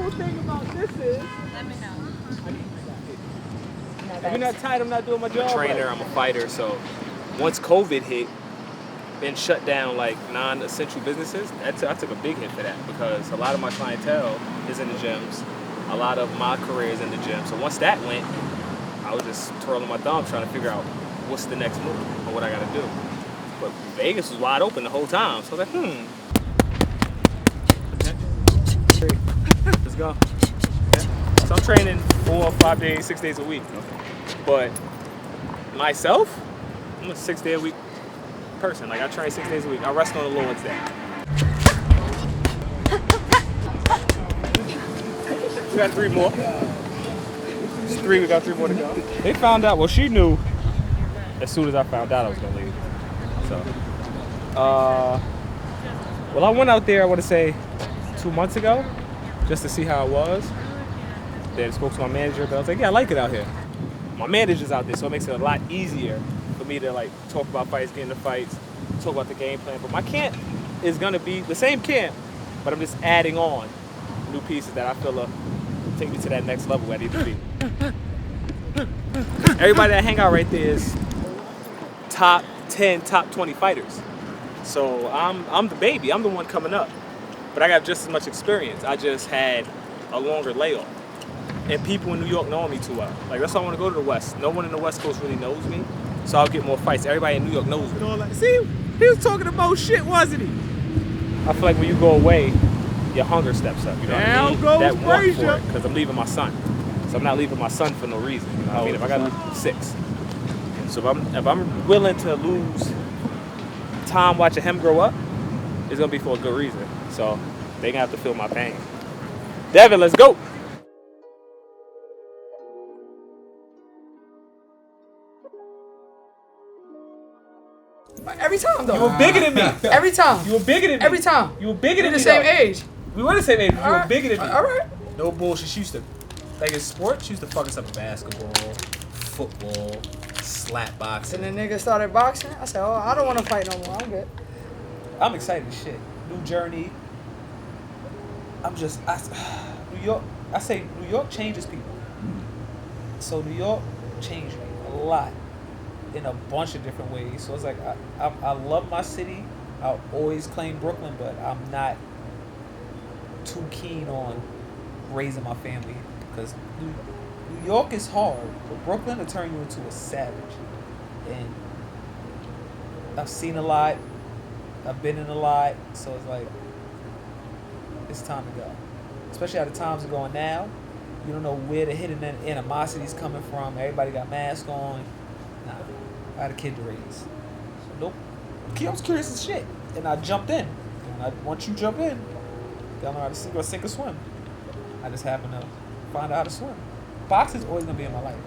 cool thing about this is, Let me know. if you're not tired, I'm not doing my job. I'm a trainer, I'm a fighter, so once COVID hit and shut down like non-essential businesses, I took a big hit for that because a lot of my clientele is in the gyms. A lot of my career is in the gym. So once that went, I was just twirling my thumbs trying to figure out what's the next move or what I gotta do. But Vegas was wide open the whole time, so I was like, let's go. Okay. So I'm training 4 or 5 days, 6 days a week. But myself, I'm a 6-day-a-week person. Like I train 6 days a week. I rest on the Lord's Day. We got 3 more. It's 3, we got 3 more to go. They found out, well, she knew as soon as I found out I was gonna leave. So, well, I went out there, I want to say 2 months ago, just to see how it was. Then spoke to my manager, but I was like, yeah, I like it out here. My manager's out there, so it makes it a lot easier for me to like talk about fights, get into fights, talk about the game plan. But my camp is gonna be the same camp, but I'm just adding on new pieces that I feel will take me to that next level where I need to be. Everybody that hang out right there is top 10, top 20 fighters. So I'm the baby, I'm the one coming up. But I got just as much experience. I just had a longer layoff. And people in New York know me too well. Like that's why I want to go to the West. No one in the West Coast really knows me. So I'll get more fights. Everybody in New York knows me. Like, see, he was talking about shit, wasn't he? I feel like when you go away, your hunger steps up. You know what I mean? That want for it, because I'm leaving my son. So I'm not leaving my son for no reason. You know what I mean? If I got 6. So if I'm willing to lose time watching him grow up, it's gonna be for a good reason. So they gonna have to feel my pain. Devin, let's go. Every time though. You were bigger than me. Every time. You were bigger than me. Every time. You were bigger than me. We're the same age. We were the same age. You were Alright. bigger than me. Alright. No bullshit. She used to, like in sports, she used to fuck us up in basketball, football, slap boxing. And the nigga started boxing. I said, oh, I don't want to fight no more. I'm good. I'm excited as shit. New journey. New York, I say New York changes people. So New York changed me a lot in a bunch of different ways. So it's like, I love my city. I'll always claim Brooklyn, but I'm not too keen on raising my family because New York is hard, but Brooklyn will turn you into a savage. And I've seen a lot. I've been in a lot, so it's like, it's time to go. Especially how the times are going now. You don't know where the hidden animosity is coming from. Everybody got masks on. Nah, I had a kid to raise. So nope. I was curious as shit, and I jumped in. And once you jump in, you gotta know how to sink or swim. I just happen to find out how to swim. Boxing's always gonna be in my life.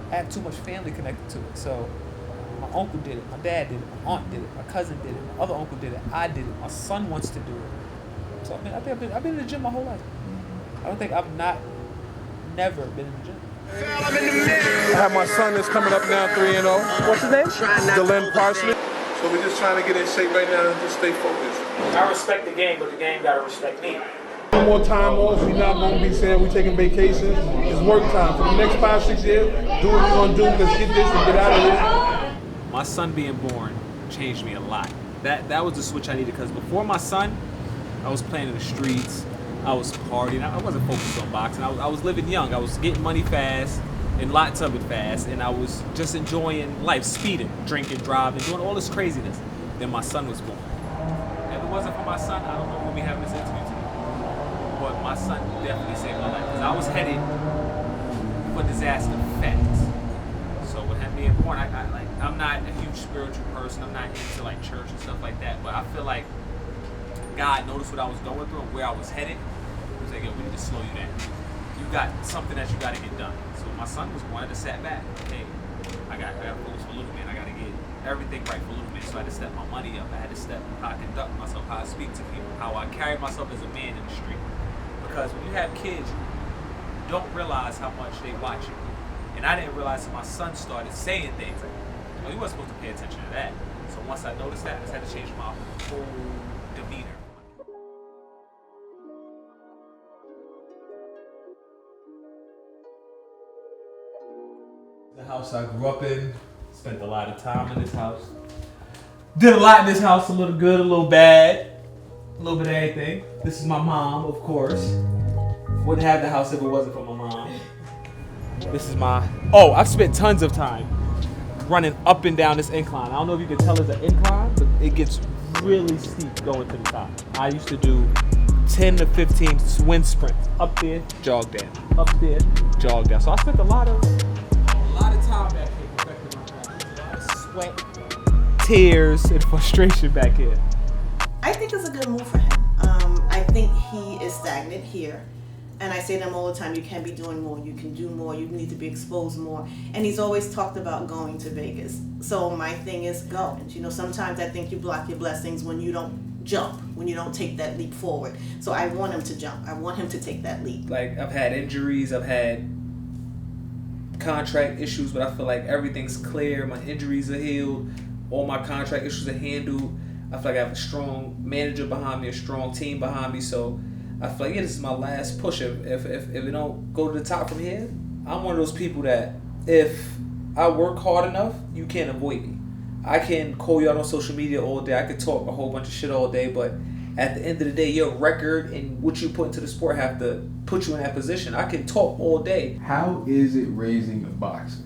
I have too much family connected to it, so. My uncle did it, my dad did it, my aunt did it, my cousin did it, my other uncle did it, I did it, my son wants to do it. So I mean, I've been in the gym my whole life. I don't think never been in the gym. I have my son that's coming up now, 3-0. What's his name? Delen, Parsley. So we're just trying to get in shape right now and just stay focused. I respect the game, but the game gotta respect me. No more time off. We're not going to be saying we're taking vacations. It's work time. For the next 5-6 years, do what we're going to do. Let's get this and get out of this. My son being born changed me a lot. That was the switch I needed because before my son, I was playing in the streets, I was partying, I wasn't focused on boxing. I was living young, I was getting money fast and lots of it fast, and I was just enjoying life, speeding, drinking, driving, doing all this craziness. Then my son was born. If it wasn't for my son, I don't know we'd be having this interview today. But my son definitely saved my life because I was headed for disaster fast. So with him being born, I'm not a huge spiritual person. I'm not into like church and stuff like that. But I feel like God noticed what I was going through and where I was headed. He was like, yo, we need to slow you down. You got something that you got to get done. So my son was born, I just sat back. Hey, I got to focus for little man. I got to get everything right for little man. So I had to step my money up. I had to step how I conduct myself, how I speak to people, how I carry myself as a man in the street. Because when you have kids, you don't realize how much they watch you. And I didn't realize until my son started saying things like, well, you weren't supposed to pay attention to that. So once I noticed that, I just had to change my whole demeanor. house I grew up in. Spent a lot of time in this house. Did a lot in this house, a little good, a little bad. A little bit of everything. This is my mom, of course. Wouldn't have the house if it wasn't for my mom. This is my... Oh, I've spent tons of time running up and down this incline. I don't know if you can tell it's an incline, but it gets really steep going to the top. I used to do 10 to 15 wind sprints. Up there, jog down. Up there, jog down. So I spent a lot of time back here perfecting my craft. A lot of sweat, tears, and frustration back here. I think it's a good move for him. I think he is stagnant here. And I say to him all the time, you can be doing more, you can do more, you need to be exposed more. And he's always talked about going to Vegas. So my thing is go. You know, sometimes I think you block your blessings when you don't jump, when you don't take that leap forward. So I want him to jump. I want him to take that leap. Like, I've had injuries, I've had contract issues, but I feel like everything's clear. My injuries are healed. All my contract issues are handled. I feel like I have a strong manager behind me, a strong team behind me. So I feel like, yeah, this is my last push. If it don't go to the top from here, I'm one of those people that if I work hard enough, you can't avoid me. I can call you out on social media all day. I can talk a whole bunch of shit all day, but at the end of the day, your record and what you put into the sport have to put you in that position. I can talk all day. How is it raising a boxer?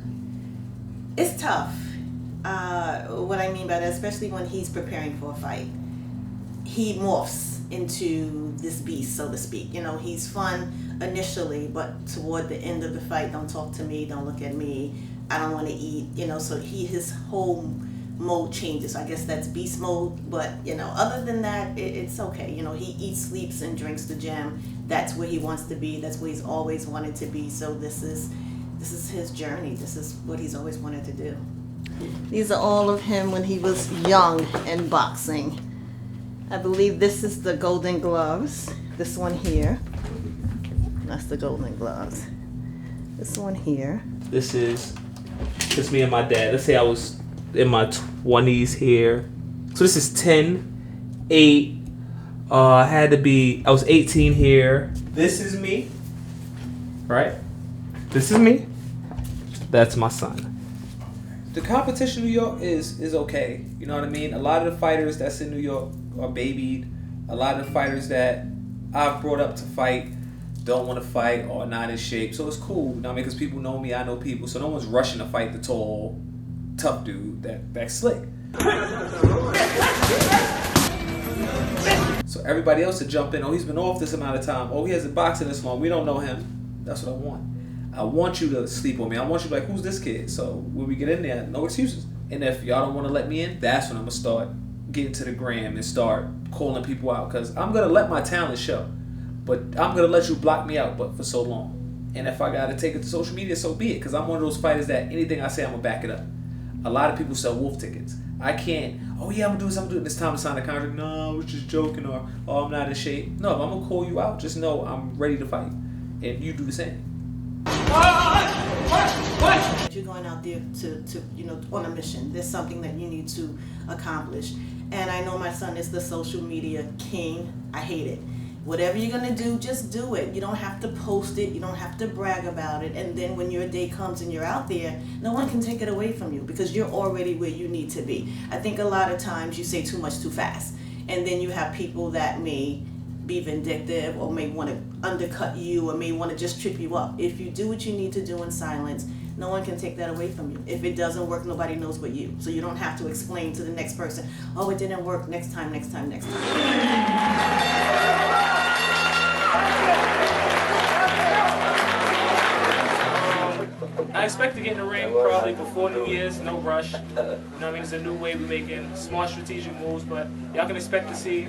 It's tough. What I mean by that, especially when he's preparing for a fight, he morphs into this beast, so to speak. You know, he's fun initially, but toward the end of the fight, don't talk to me, don't look at me, I don't want to eat, you know, so his whole mode changes. I guess that's beast mode, but, you know, other than that, it's okay. You know, he eats, sleeps, and drinks the gym. That's where he wants to be. That's where he's always wanted to be. So this is his journey. This is what he's always wanted to do. These are all of him when he was young in boxing. I believe this is the golden gloves. This one here. That's the golden gloves. This one here. This is just me and my dad. Let's say I was in my 20s here. So this is 10, 8. I was 18 here. This is me. Right? This is me. That's my son. The competition in New York is okay. You know what I mean? A lot of the fighters that's in New York are babied. A lot of the fighters that I've brought up to fight don't want to fight or not in shape. So it's cool. You know what I mean? Because people know me, I know people. So no one's rushing to fight the tall, tough dude that's slick. So everybody else to jump in, oh, he's been off this amount of time. Oh, he hasn't boxing this long. We don't know him. That's what I want. I want you to sleep on me. I want you to be like, who's this kid? So when we get in there, no excuses. And if y'all don't want to let me in, that's when I'm going to start getting to the gram and start calling people out. Because I'm going to let my talent show. But I'm going to let you block me out, but for so long. And if I got to take it to social media, so be it. Because I'm one of those fighters that anything I say, I'm going to back it up. A lot of people sell wolf tickets. I can't, oh yeah, I'm going to do this, it's time to sign a contract. No, I was just joking, or, oh, I'm not in shape. No, if I'm going to call you out, just know I'm ready to fight. And you do the same. You're going out there to you know, on a mission. There's something that you need to accomplish. And I know my son is the social media king. I hate it. Whatever you're gonna do, just do it. You don't have to post it. You don't have to brag about it. And then when your day comes and you're out there, no one can take it away from you because you're already where you need to be. I think a lot of times you say too much too fast. And then you have people that may be vindictive or may want to undercut you or may want to just trip you up. If you do what you need to do in silence, no one can take that away from you. If it doesn't work, nobody knows but you. So you don't have to explain to the next person, oh, it didn't work, next time, next time, next time. I expect to get in the ring probably before New Year's, no rush. You know what I mean? It's a new way we're making smart strategic moves, but y'all can expect to see,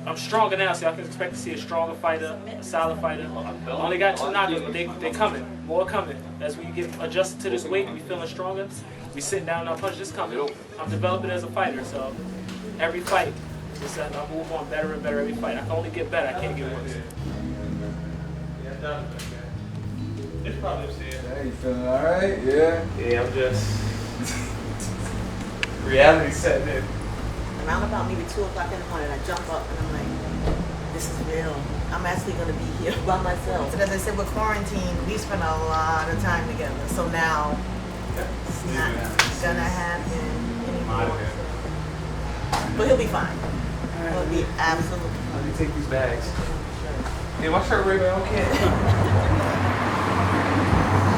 I'm stronger now, so y'all can expect to see a stronger fighter, a solid fighter. I only got 2 knockers, but they coming, more coming. As we get adjusted to this weight, we feeling stronger. We sitting down, our punch just coming. I'm developing as a fighter, so every fight, I move on better and better every fight. I can only get better, I can't get worse. It's probably upstairs. Hey, you feeling alright? Yeah? Yeah, I'm just reality setting in. Around about maybe 2 o'clock in the morning, I jump up and I'm like, this is real. I'm actually going to be here by myself. And as I said, with quarantine, we spend a lot of time together. So now It's not gonna happen anymore. But he'll be fine. He'll be absolutely fine. Let me take these bags. Yeah, my shirt right now. Okay.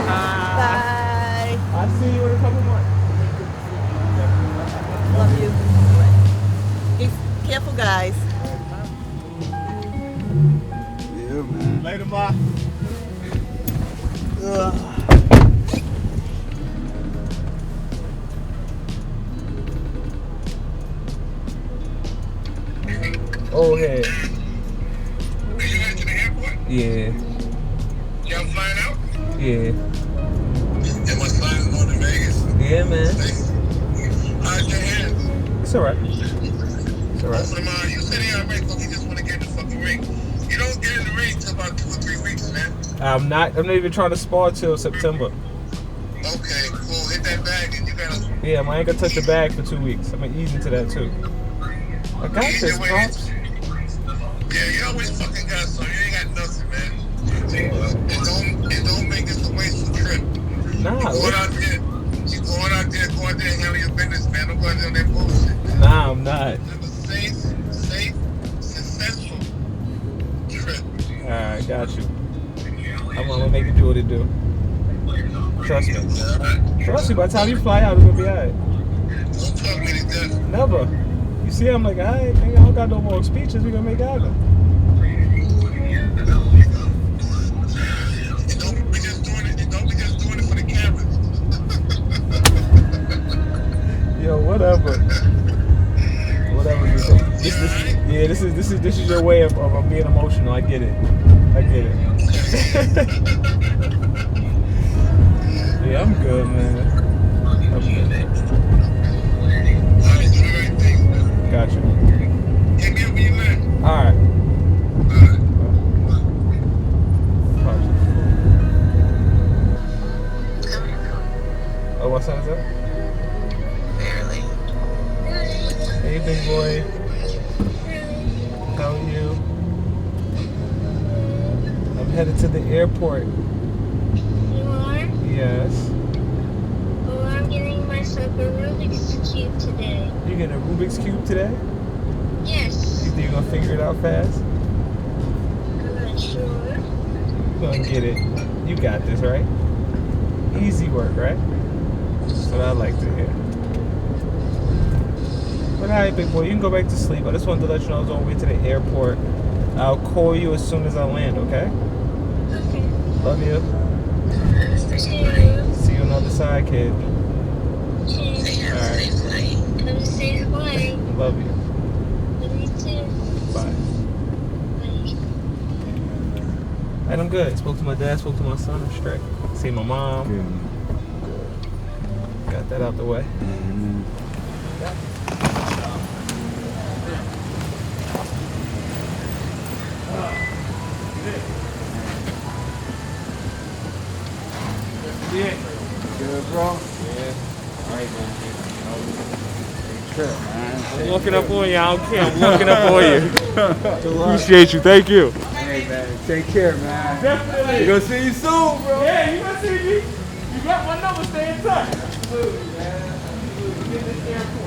Bye. I'll see you in a couple months. Love you. Be careful, guys. Yeah, man. Later, Ma. Oh, hey. Are you headed to the airport? Yeah. Y'all flying out? Yeah. And what's flying going to Vegas? Yeah, man. How's your hands? It's alright. It's alright. Both of them are. You said they alright, but we just want to get in the fucking ring. You don't get in the ring till about 2 or 3 weeks, man. I'm not even trying to spar till September. Okay, cool. Hit that bag and you gotta. Yeah, I ain't gonna touch the bag for 2 weeks. I'm gonna ease into that too. I got this, Pops. Yeah, you always fucking got some. You ain't got nothing, man. It don't make this a wasteful trip. Nah, Go out there and handle your business, man. Don't go out there on that bullshit. nah, I'm not. Have a safe, successful trip. Alright, got you. I'm gonna make it do what it do. Trust me. Trust me, by the time you fly out, it's gonna be alright. Don't talk me to death. Never. You see, I'm like, alright, nigga, I don't got no more speeches. We gonna make it happen. And don't be just doing it for the cameras. Yo, whatever. Whatever. This is your way of being emotional. I get it. Yeah, I'm good, man. I'm good. Alright, do the right thing, man. Got you. Hit me up when you land. Alright. Oh, what son is that? Barely. Hey, big boy. How are you? I'm headed to the airport. You are? Yes. Well, I'm getting myself a Rubik's Cube today. You getting a Rubik's Cube today? Yes. You think you're gonna figure it out fast? I'm not sure. You're gonna get it. You got this, right? Easy work, right? That's what I like to hear. But alright, big boy, you can go back to sleep. I just wanted to let you know I was on my way to the airport. I'll call you as soon as I land, okay? Okay. Love you. See See you on the other side, kid. you. Alright. Have a safe flight. Love you. Love you too. Bye. Bye. And I'm good. Spoke to my dad, spoke to my son, I'm straight. See my mom. Got that out the way. Yeah. Good, bro? Yeah. Alright, man. Trip, man. I'm looking up on you. I don't care. I'm looking up on you. Appreciate you. Thank you. Hey, man. Take care, man. Definitely. We're gonna see you soon, bro. Yeah, you gonna see me. You got my number. Stay in touch. Absolutely, man. Get this airport.